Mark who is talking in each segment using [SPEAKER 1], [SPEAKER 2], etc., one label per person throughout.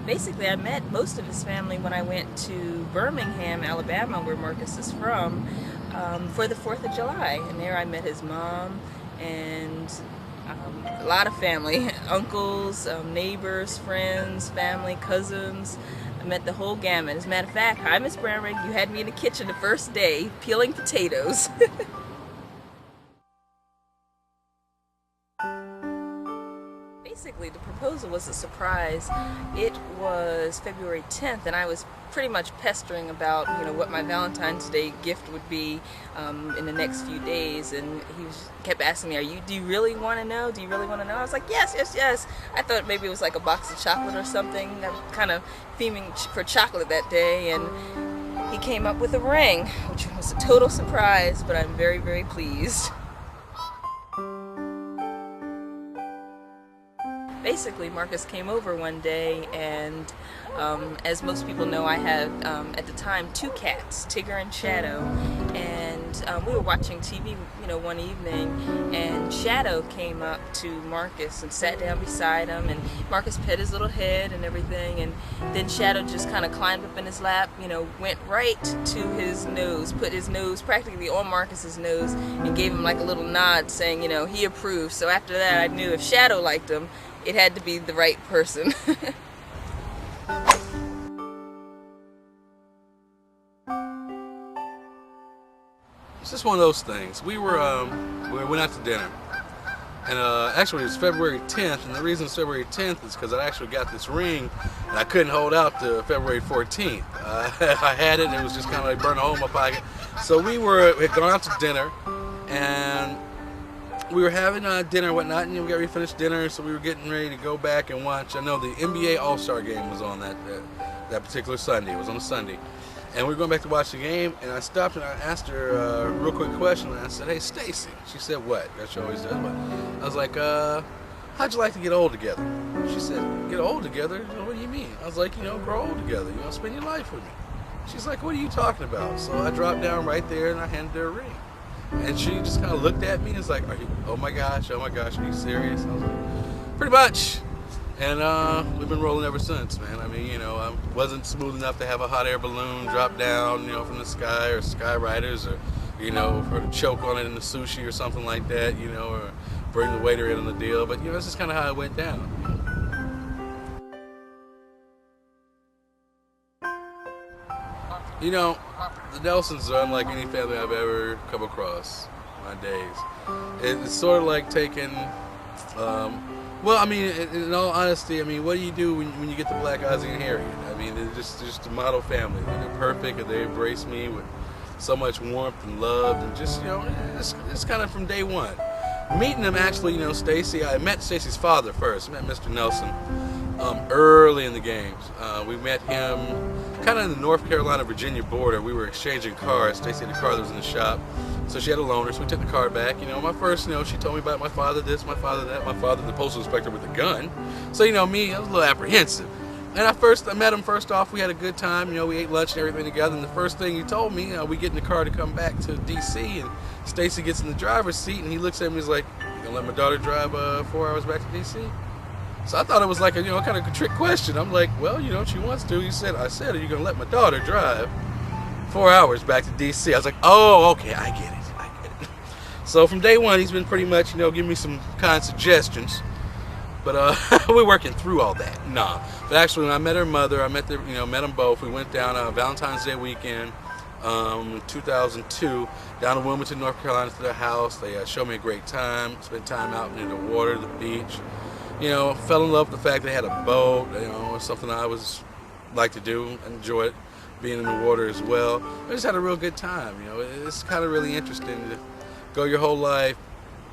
[SPEAKER 1] Basically, I met most of his family when I went to Birmingham, Alabama, where Marcus is from, for the 4th of July. And there I met his mom and a lot of family, uncles, neighbors, friends, family, cousins. I met the whole gamut. As a matter of fact, hi, Miss Brownrigg, you had me in the kitchen the first day peeling potatoes. Basically, the proposal was a surprise. It was February 10th, and I was pretty much pestering about, what my Valentine's Day gift would be in the next few days. And kept asking me, do you really want to know? Do you really want to know? I was like, yes, yes, yes. I thought maybe it was like a box of chocolate or something. I was kind of theming for chocolate that day, and he came up with a ring, which was a total surprise, but I'm very, very pleased. Basically, Marcus came over one day, and as most people know, I had at the time 2 cats, Tigger and Shadow, and we were watching TV, one evening, and Shadow came up to Marcus and sat down beside him, and Marcus pet his little head and everything, and then Shadow just kind of climbed up in his lap, went right to his nose, put his nose practically on Marcus's nose, and gave him like a little nod saying, he approved. So after that, I knew if Shadow liked him, it had to be the right person.
[SPEAKER 2] It's just one of those things. We went out to dinner, and actually it was February 10th, and the reason it's February 10th is because I actually got this ring, and I couldn't hold out to February 14th. I had it, and it was just kind of like burning a hole in my pocket. So we had gone out to dinner, and we were having dinner and whatnot, and we got finished dinner, so we were getting ready to go back and watch. I know the NBA All-Star game was on that particular Sunday. It was on a Sunday. And we were going back to watch the game, and I stopped and I asked her a real quick question, and I said, "Hey, Stacy." She said, "What?" That she always does. But I was like, "How'd you like to get old together?" She said, "Get old together? What do you mean?" I was like, grow old together. Spend your life with me. She's like, "What are you talking about?" So I dropped down right there, and I handed her a ring. And she just kind of looked at me and was like, oh my gosh, are you serious? I was like, pretty much. And we've been rolling ever since, man. I mean, I wasn't smooth enough to have a hot air balloon drop down, from the sky, or skywriters, or, for to choke on it in the sushi or something like that, or bring the waiter in on the deal. But, that's just kind of how it went down. The Nelsons are unlike any family I've ever come across in my days. It's sort of like taking, well, I mean, in all honesty, I mean, what do you do when you get the black Ozzie and Harriet? I mean, they're just a model family. They're perfect, and they embrace me with so much warmth and love, and just, it's kind of from day one. Meeting them, actually, Stacy, I met Stacy's father first. I met Mr. Nelson early in the games. We met him kind of in the North Carolina-Virginia border. We were exchanging cars. Stacy had a car that was in the shop, so she had a loaner, so we took the car back. My first, she told me about my father this, my father that, my father the postal inspector with a gun. So, me, I was a little apprehensive. And I met him first off. We had a good time. We ate lunch and everything together. And the first thing he told me, we get in the car to come back to D.C. And Stacy gets in the driver's seat, and he looks at me and he's like, "You gonna let my daughter drive 4 hours back to D.C.?" So I thought it was like a kind of a trick question. I'm like, "Well, she wants to." I said, "Are you gonna let my daughter drive 4 hours back to D.C.?" I was like, "Oh, okay, I get it." So from day one, he's been pretty much giving me some kind suggestions. But we're working through all that. Nah. But actually, when I met her mother, I met them both. We went down Valentine's Day weekend, 2002, down to Wilmington, North Carolina, to their house. They showed me a great time. Spent time out near the water, the beach. Fell in love with the fact they had a boat. It's something I always like to do. Enjoy it, being in the water as well. I just had a real good time. It's kind of really interesting to go your whole life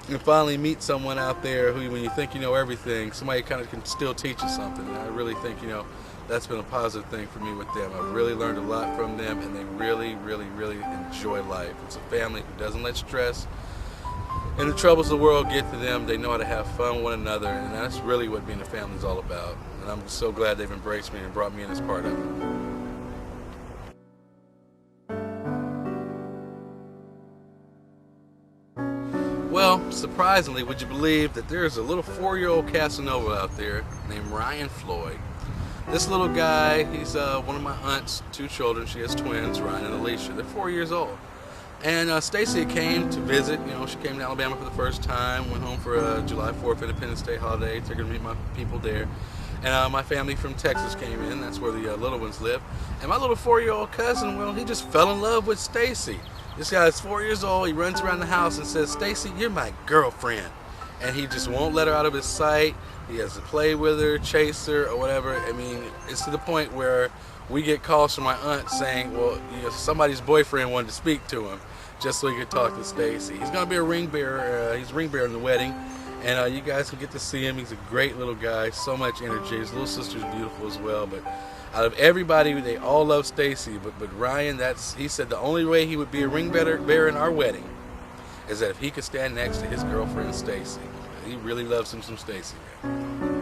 [SPEAKER 2] and finally meet someone out there who, when you think you know everything, somebody kind of can still teach you something. And I really think, that's been a positive thing for me with them. I've really learned a lot from them, and they really, really, really enjoy life. It's a family who doesn't let stress and the troubles of the world get to them. They know how to have fun with one another, and that's really what being a family is all about. And I'm so glad they've embraced me and brought me in as part of it. Well, surprisingly, would you believe that there's a little 4-year-old Casanova out there named Ryan Floyd? this little guy, he's one of my aunt's two children. She has twins, Ryan and Alicia. They're 4 years old. And Stacy came to visit. You know, she came to Alabama for the first time. Went home for July 4th Independence Day holiday. Took her to meet my people there. And my family from Texas came in. That's where the little ones live. And my little 4-year-old cousin, well, he just fell in love with Stacy. This guy is 4 years old. He runs around the house and says, "Stacy, you're my girlfriend." And he just won't let her out of his sight. He has to play with her, chase her, or whatever. I mean, it's to the point where we get calls from my aunt saying, well, you know, somebody's boyfriend wanted to speak to him just so he could talk to Stacy. He's going to be a ring bearer. He's a ring bearer in the wedding. And you guys can get to see him. He's a great little guy, so much energy. His little sister's beautiful as well. But out of everybody, they all love Stacy. But Ryan, he said the only way he would be a ring bearer in our wedding is that if he could stand next to his girlfriend Stacy. He really loves him some Stacy, man.